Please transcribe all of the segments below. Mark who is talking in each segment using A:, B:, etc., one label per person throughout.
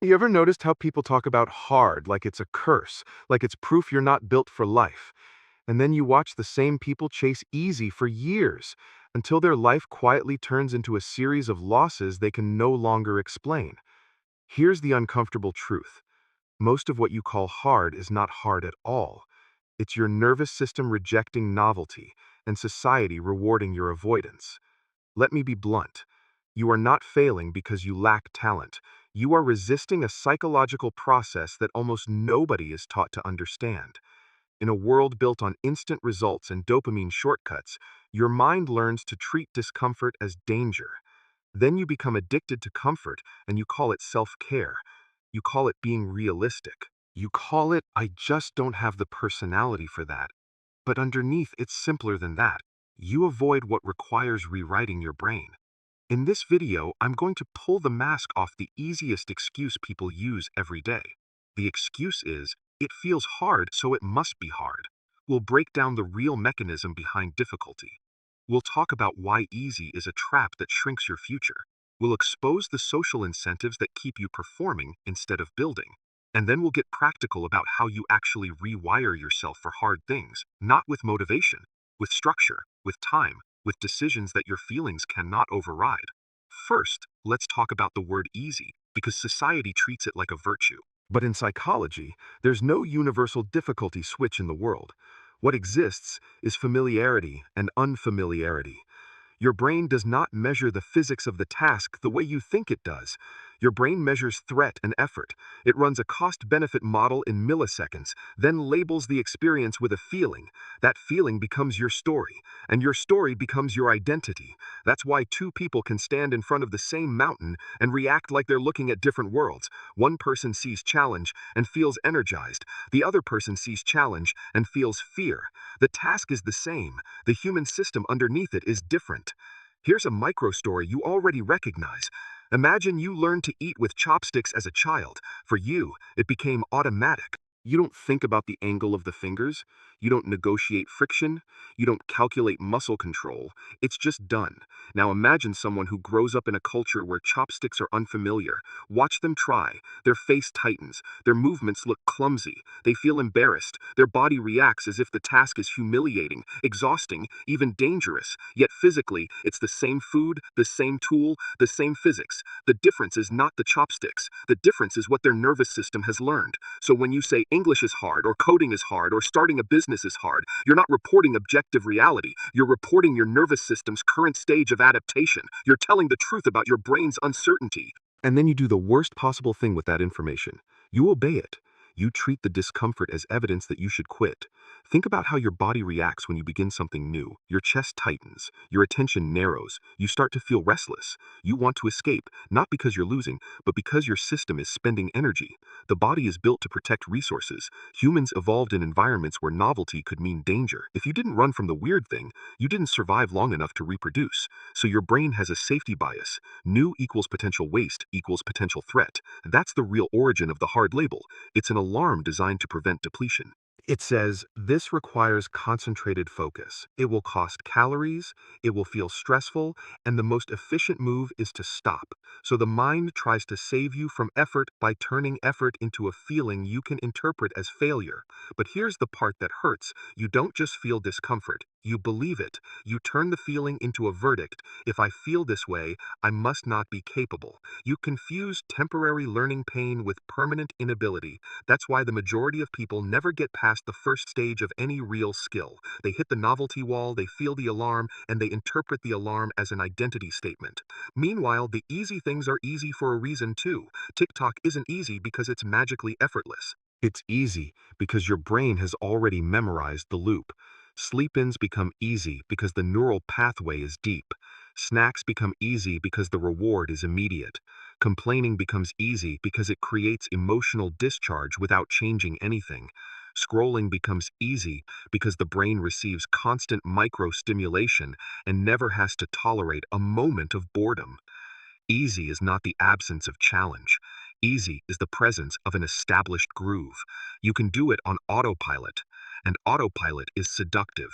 A: You ever noticed how people talk about hard like it's a curse, like it's proof you're not built for life? And then you watch the same people chase easy for years until their life quietly turns into a series of losses they can no longer explain. Here's the uncomfortable truth. Most of what you call hard is not hard at all. It's your nervous system rejecting novelty and society rewarding your avoidance. Let me be blunt. You are not failing because you lack talent. You are resisting a psychological process that almost nobody is taught to understand. In a world built on instant results and dopamine shortcuts, your mind learns to treat discomfort as danger. Then you become addicted to comfort and you call it self-care. You call it being realistic. You call it, I just don't have the personality for that. But underneath, it's simpler than that. You avoid what requires rewriting your brain. In this video, I'm going to pull the mask off the easiest excuse people use every day. The excuse is, it feels hard, so it must be hard. We'll break down the real mechanism behind difficulty. We'll talk about why easy is a trap that shrinks your future. We'll expose the social incentives that keep you performing instead of building. And then we'll get practical about how you actually rewire yourself for hard things, not with motivation, with structure, with time, with decisions that your feelings cannot override. First, let's talk about the word easy, because society treats it like a virtue. But in psychology, there's no universal difficulty switch in the world. What exists is familiarity and unfamiliarity. Your brain does not measure the physics of the task the way you think it does. Your brain measures threat and effort. It runs a cost-benefit model in milliseconds, then labels the experience with a feeling. That feeling becomes your story, and your story becomes your identity. That's why two people can stand in front of the same mountain and react like they're looking at different worlds. One person sees challenge and feels energized. The other person sees challenge and feels fear. The task is the same. The human system underneath it is different. Here's a micro story you already recognize. Imagine you learned to eat with chopsticks as a child. For you, it became automatic. You don't think about the angle of the fingers. You don't negotiate friction. You don't calculate muscle control. It's just done. Now imagine someone who grows up in a culture where chopsticks are unfamiliar. Watch them try. Their face tightens. Their movements look clumsy. They feel embarrassed. Their body reacts as if the task is humiliating, exhausting, even dangerous. Yet physically, it's the same food, the same tool, the same physics. The difference is not the chopsticks. The difference is what their nervous system has learned. So when you say English is hard, or coding is hard, or starting a business is hard, you're not reporting objective reality. You're reporting your nervous system's current stage of adaptation. You're telling the truth about your brain's uncertainty. And then you do the worst possible thing with that information. You obey it. You treat the discomfort as evidence that you should quit. Think about how your body reacts when you begin something new. Your chest tightens, your attention narrows, you start to feel restless. You want to escape, not because you're losing, but because your system is spending energy. The body is built to protect resources. Humans evolved in environments where novelty could mean danger. If you didn't run from the weird thing, you didn't survive long enough to reproduce. So your brain has a safety bias. New equals potential waste equals potential threat. That's the real origin of the hard label. It's an alarm designed to prevent depletion. It says, this requires concentrated focus. It will cost calories, it will feel stressful, and the most efficient move is to stop. So the mind tries to save you from effort by turning effort into a feeling you can interpret as failure. But here's the part that hurts. You don't just feel discomfort. You believe it. You turn the feeling into a verdict. If I feel this way, I must not be capable. You confuse temporary learning pain with permanent inability. That's why the majority of people never get past the first stage of any real skill. They hit the novelty wall, they feel the alarm, and they interpret the alarm as an identity statement. Meanwhile, the easy things are easy for a reason too. TikTok isn't easy because it's magically effortless. It's easy because your brain has already memorized the loop. Sleep-ins become easy because the neural pathway is deep. Snacks become easy because the reward is immediate. Complaining becomes easy because it creates emotional discharge without changing anything. Scrolling becomes easy because the brain receives constant micro-stimulation and never has to tolerate a moment of boredom. Easy is not the absence of challenge. Easy is the presence of an established groove. You can do it on autopilot. And autopilot is seductive.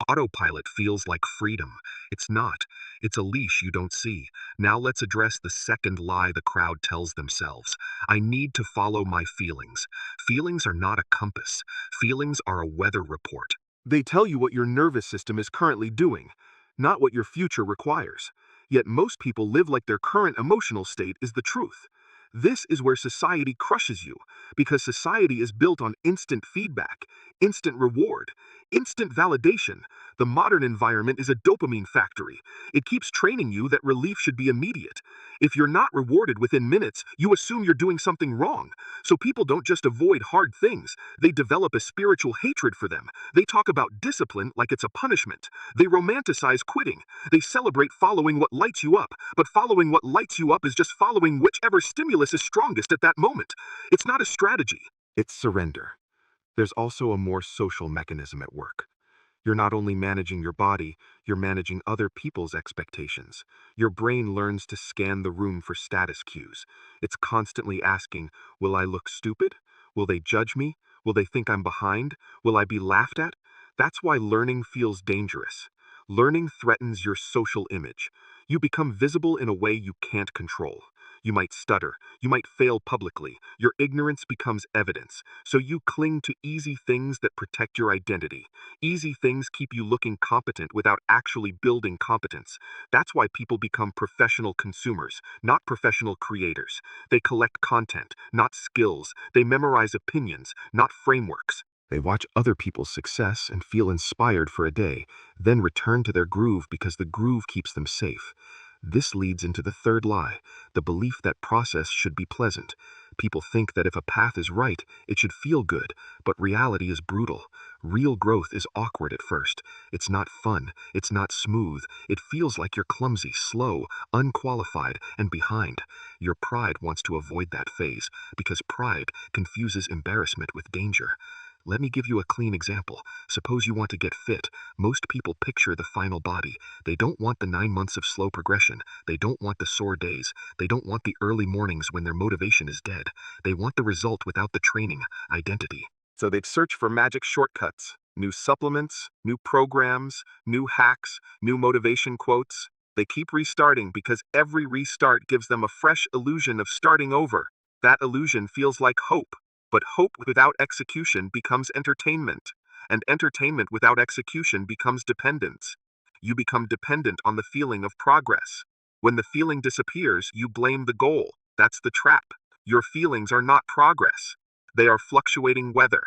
A: Autopilot feels like freedom. It's not. It's a leash you don't see. Now let's address the second lie the crowd tells themselves. I need to follow my feelings. Feelings are not a compass. Feelings are a weather report. They tell you what your nervous system is currently doing, not what your future requires. Yet most people live like their current emotional state is the truth. This is where society crushes you, because society is built on instant feedback, instant reward, instant validation. The modern environment is a dopamine factory. It keeps training you that relief should be immediate. If you're not rewarded within minutes, you assume you're doing something wrong. So people don't just avoid hard things, they develop a spiritual hatred for them. They talk about discipline like it's a punishment. They romanticize quitting. They celebrate following what lights you up, but following what lights you up is just following whichever stimulus is strongest at that moment. It's not a strategy. It's surrender. There's also a more social mechanism at work. You're not only managing your body, you're managing other people's expectations. Your brain learns to scan the room for status cues. It's constantly asking, will I look stupid? Will they judge me? Will they think I'm behind? Will I be laughed at? That's why learning feels dangerous. Learning threatens your social image. You become visible in a way you can't control. You might stutter. You might fail publicly. Your ignorance becomes evidence. So you cling to easy things that protect your identity. Easy things keep you looking competent without actually building competence. That's why people become professional consumers, not professional creators. They collect content, not skills. They memorize opinions, not frameworks. They watch other people's success and feel inspired for a day, then return to their groove because the groove keeps them safe. This leads into the third lie, the belief that process should be pleasant. People think that if a path is right, it should feel good, but reality is brutal. Real growth is awkward at first. It's not fun. It's not smooth. It feels like you're clumsy, slow, unqualified, and behind. Your pride wants to avoid that phase because pride confuses embarrassment with danger. Let me give you a clean example. Suppose you want to get fit. Most people picture the final body. They don't want the 9 months of slow progression. They don't want the sore days. They don't want the early mornings when their motivation is dead. They want the result without the training, identity. So they'd search for magic shortcuts, new supplements, new programs, new hacks, new motivation quotes. They keep restarting because every restart gives them a fresh illusion of starting over. That illusion feels like hope. But hope without execution becomes entertainment, and entertainment without execution becomes dependence. You become dependent on the feeling of progress. When the feeling disappears, you blame the goal. That's the trap. Your feelings are not progress. They are fluctuating weather.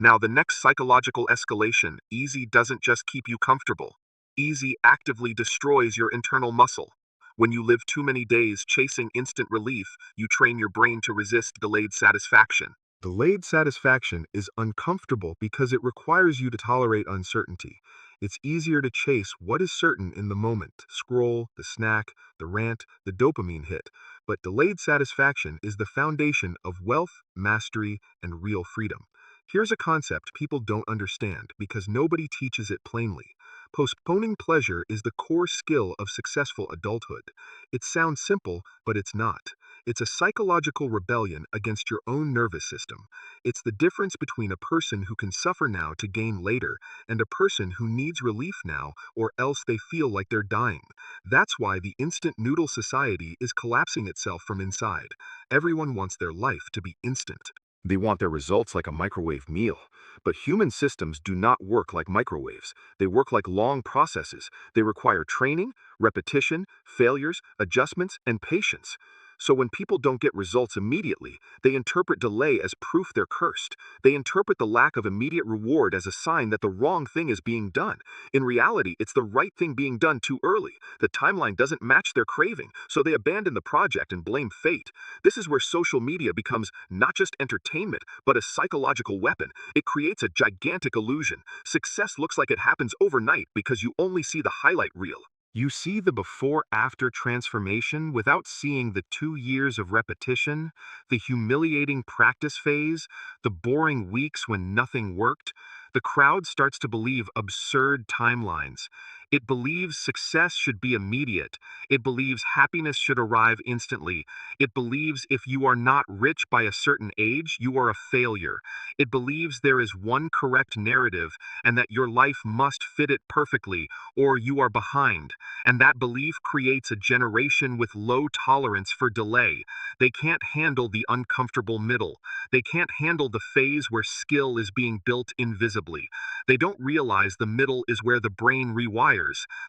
A: Now, the next psychological escalation, easy doesn't just keep you comfortable. Easy actively destroys your internal muscle. When you live too many days chasing instant relief, you train your brain to resist delayed satisfaction. Delayed satisfaction is uncomfortable because it requires you to tolerate uncertainty. It's easier to chase what is certain in the moment, scroll, the snack, the rant, the dopamine hit. But delayed satisfaction is the foundation of wealth, mastery, and real freedom. Here's a concept people don't understand because nobody teaches it plainly. Postponing pleasure is the core skill of successful adulthood. It sounds simple, but it's not. It's a psychological rebellion against your own nervous system. It's the difference between a person who can suffer now to gain later and a person who needs relief now or else they feel like they're dying. That's why the instant noodle society is collapsing itself from inside. Everyone wants their life to be instant. They want their results like a microwave meal. But human systems do not work like microwaves. They work like long processes. They require training, repetition, failures, adjustments, and patience. So when people don't get results immediately, they interpret delay as proof they're cursed. They interpret the lack of immediate reward as a sign that the wrong thing is being done. In reality, it's the right thing being done too early. The timeline doesn't match their craving, so they abandon the project and blame fate. This is where social media becomes not just entertainment, but a psychological weapon. It creates a gigantic illusion. Success looks like it happens overnight because you only see the highlight reel. You see the before-after transformation without seeing the 2 years of repetition, the humiliating practice phase, the boring weeks when nothing worked. The crowd starts to believe absurd timelines. It believes success should be immediate. It believes happiness should arrive instantly. It believes if you are not rich by a certain age, you are a failure. It believes there is one correct narrative and that your life must fit it perfectly or you are behind. And that belief creates a generation with low tolerance for delay. They can't handle the uncomfortable middle. They can't handle the phase where skill is being built invisibly. They don't realize the middle is where the brain rewires.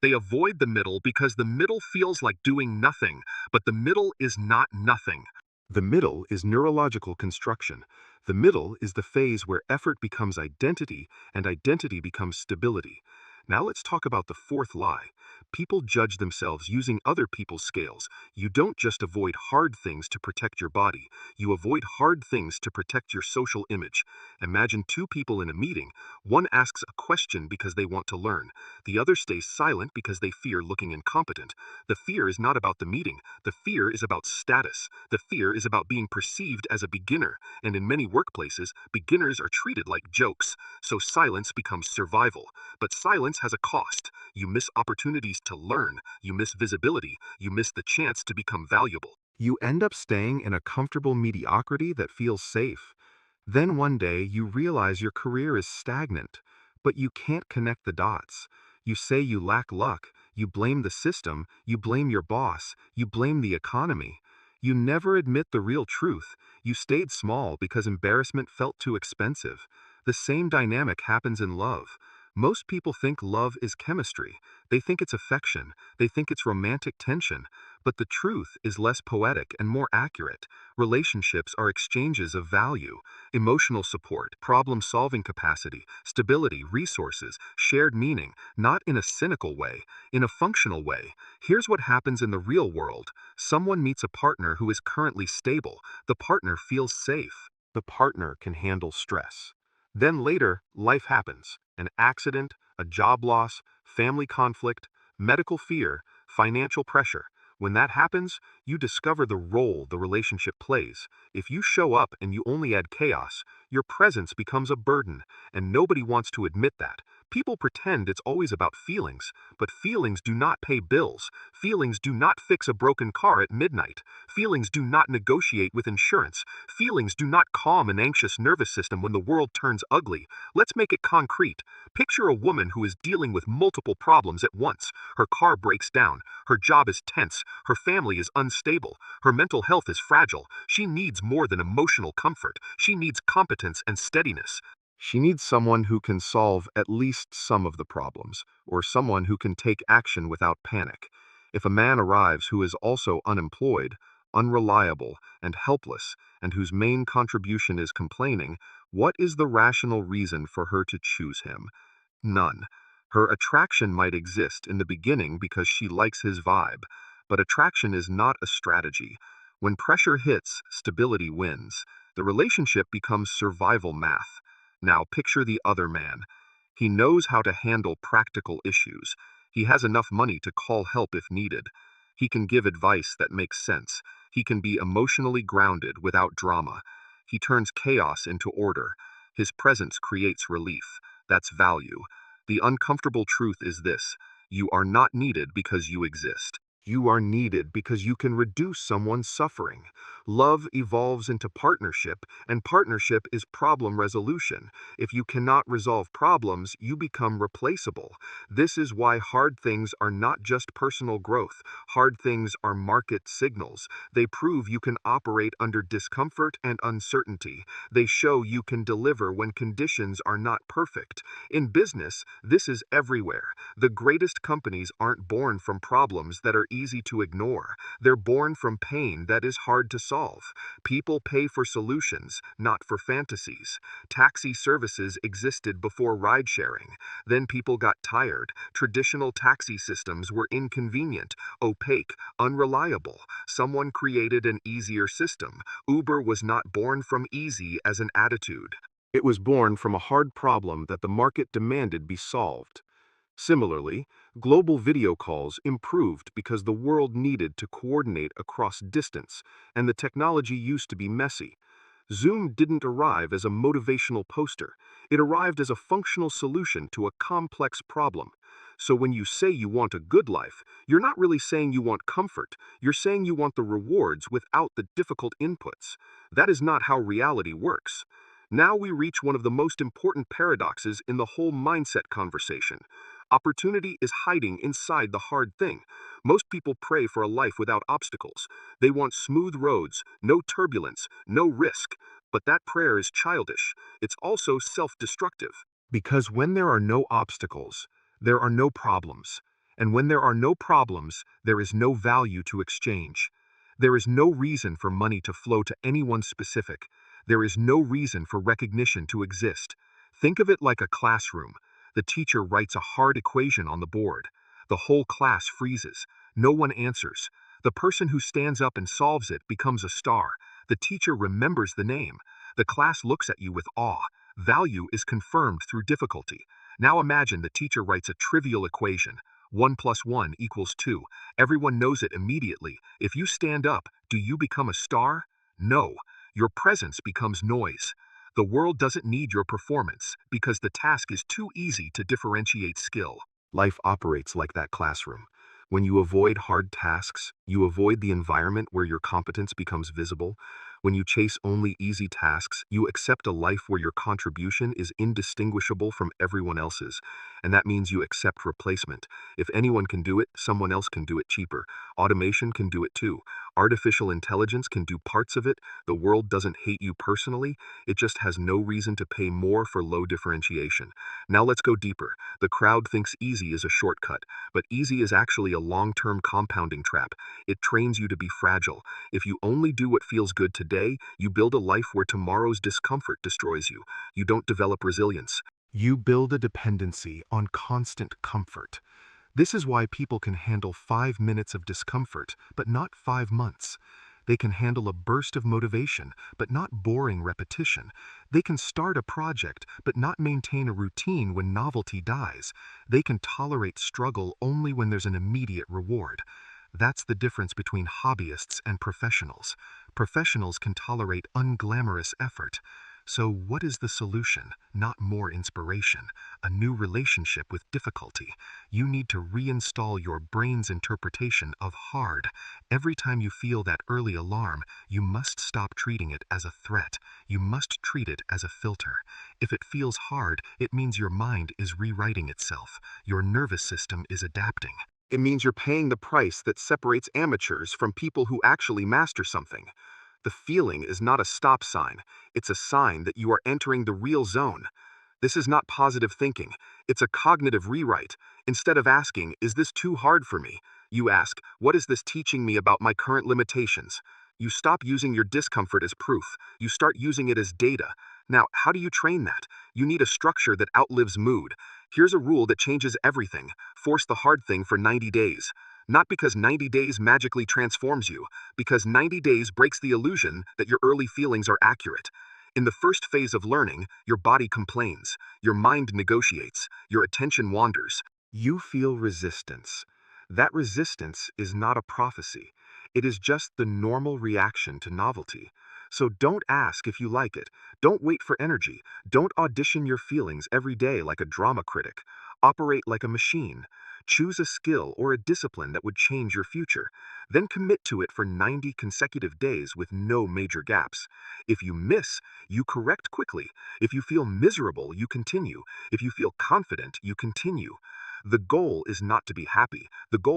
A: They avoid the middle because the middle feels like doing nothing, but the middle is not nothing. The middle is neurological construction. The middle is the phase where effort becomes identity and identity becomes stability. Now let's talk about the fourth lie. People judge themselves using other people's scales. You don't just avoid hard things to protect your body. You avoid hard things to protect your social image. Imagine two people in a meeting. One asks a question because they want to learn. The other stays silent because they fear looking incompetent. The fear is not about the meeting. The fear is about status. The fear is about being perceived as a beginner. And in many workplaces, beginners are treated like jokes. So silence becomes survival. But silence has a cost. You miss opportunities to learn. You miss visibility. You miss the chance to become valuable. You end up staying in a comfortable mediocrity that feels safe. Then one day you realize your career is stagnant, but you can't connect the dots. You say you lack luck, you blame the system, you blame your boss, you blame the economy. You never admit the real truth. You stayed small because embarrassment felt too expensive. The same dynamic happens in love. Most people think love is chemistry. They think it's affection. They think it's romantic tension. But the truth is less poetic and more accurate. Relationships are exchanges of value. Emotional support, problem-solving capacity, stability, resources, shared meaning, not in a cynical way, in a functional way. Here's what happens in the real world. Someone meets a partner who is currently stable. The partner feels safe. The partner can handle stress. Then later, life happens. An accident, a job loss, family conflict, medical fear, financial pressure. When that happens, you discover the role the relationship plays. If you show up and you only add chaos, your presence becomes a burden, and nobody wants to admit that. People pretend it's always about feelings, but feelings do not pay bills. Feelings do not fix a broken car at midnight. Feelings do not negotiate with insurance. Feelings do not calm an anxious nervous system when the world turns ugly. Let's make it concrete. Picture a woman who is dealing with multiple problems at once. Her car breaks down. Her job is tense. Her family is unstable. Her mental health is fragile. She needs more than emotional comfort. She needs competence and steadiness. She needs someone who can solve at least some of the problems, or someone who can take action without panic. If a man arrives who is also unemployed, unreliable, and helpless, and whose main contribution is complaining, what is the rational reason for her to choose him? None. Her attraction might exist in the beginning because she likes his vibe, but attraction is not a strategy. When pressure hits, stability wins. The relationship becomes survival math. Now picture the other man. He knows how to handle practical issues. He has enough money to call help if needed. He can give advice that makes sense. He can be emotionally grounded without drama. He turns chaos into order. His presence creates relief. That's value. The uncomfortable truth is this: you are not needed because you exist. You are needed because you can reduce someone's suffering. Love evolves into partnership, and partnership is problem resolution. If you cannot resolve problems, you become replaceable. This is why hard things are not just personal growth. Hard things are market signals. They prove you can operate under discomfort and uncertainty. They show you can deliver when conditions are not perfect. In business, this is everywhere. The greatest companies aren't born from problems that are easy to ignore. They're born from pain that is hard to solve. People pay for solutions, not for fantasies. Taxi services existed before ride sharing. Then people got tired. Traditional taxi systems were inconvenient, opaque, unreliable. Someone created an easier system. Uber was not born from easy as an attitude. It was born from a hard problem that the market demanded be solved. Similarly, global video calls improved because the world needed to coordinate across distance, and the technology used to be messy. Zoom didn't arrive as a motivational poster. It arrived as a functional solution to a complex problem. So when you say you want a good life, you're not really saying you want comfort. You're saying you want the rewards without the difficult inputs. That is not how reality works. Now we reach one of the most important paradoxes in the whole mindset conversation. Opportunity is hiding inside the hard thing. Most people pray for a life without obstacles. They want smooth roads, no turbulence, no risk. But that prayer is childish. It's also self-destructive. Because when there are no obstacles, there are no problems. And when there are no problems, there is no value to exchange. There is no reason for money to flow to anyone specific. There is no reason for recognition to exist. Think of it like a classroom. The teacher writes a hard equation on the board. The whole class freezes. No one answers. The person who stands up and solves it becomes a star. The teacher remembers the name. The class looks at you with awe. Value is confirmed through difficulty. Now imagine the teacher writes a trivial equation. 1 plus 1 equals 2. Everyone knows it immediately. If you stand up, do you become a star? No. Your presence becomes noise. The world doesn't need your performance because the task is too easy to differentiate skill. Life operates like that classroom. When you avoid hard tasks, you avoid the environment where your competence becomes visible. When you chase only easy tasks, you accept a life where your contribution is indistinguishable from everyone else's. And that means you accept replacement. If anyone can do it, someone else can do it cheaper. Automation can do it too. Artificial intelligence can do parts of it. The world doesn't hate you personally. It just has no reason to pay more for low differentiation. Now let's go deeper. The crowd thinks easy is a shortcut, but easy is actually a long-term compounding trap. It trains you to be fragile. If you only do what feels good today, you build a life where tomorrow's discomfort destroys you. You don't develop resilience. You build a dependency on constant comfort. This is why people can handle 5 minutes of discomfort, but not 5 months. They can handle a burst of motivation, but not boring repetition. They can start a project, but not maintain a routine when novelty dies. They can tolerate struggle only when there's an immediate reward. That's the difference between hobbyists and professionals. Professionals can tolerate unglamorous effort. So what is the solution? Not more inspiration. A new relationship with difficulty. You need to reinstall your brain's interpretation of hard. Every time you feel that early alarm, you must stop treating it as a threat. You must treat it as a filter. If it feels hard, it means your mind is rewriting itself. Your nervous system is adapting. It means you're paying the price that separates amateurs from people who actually master something. The feeling is not a stop sign. It's a sign that you are entering the real zone. This is not positive thinking. It's a cognitive rewrite. Instead of asking, is this too hard for me? You ask, what is this teaching me about my current limitations? You stop using your discomfort as proof. You start using it as data. Now, how do you train that? You need a structure that outlives mood. Here's a rule that changes everything. Force the hard thing for 90 days. Not because 90 days magically transforms you, because 90 days breaks the illusion that your early feelings are accurate. In the first phase of learning, your body complains, your mind negotiates, your attention wanders. You feel resistance. That resistance is not a prophecy. It is just the normal reaction to novelty. So don't ask if you like it. Don't wait for energy. Don't audition your feelings every day like a drama critic. Operate like a machine. Choose a skill or a discipline that would change your future. Then commit to it for 90 consecutive days with no major gaps. If you miss, you correct quickly. If you feel miserable, you continue. If you feel confident, you continue. The goal is not to be happy. The goal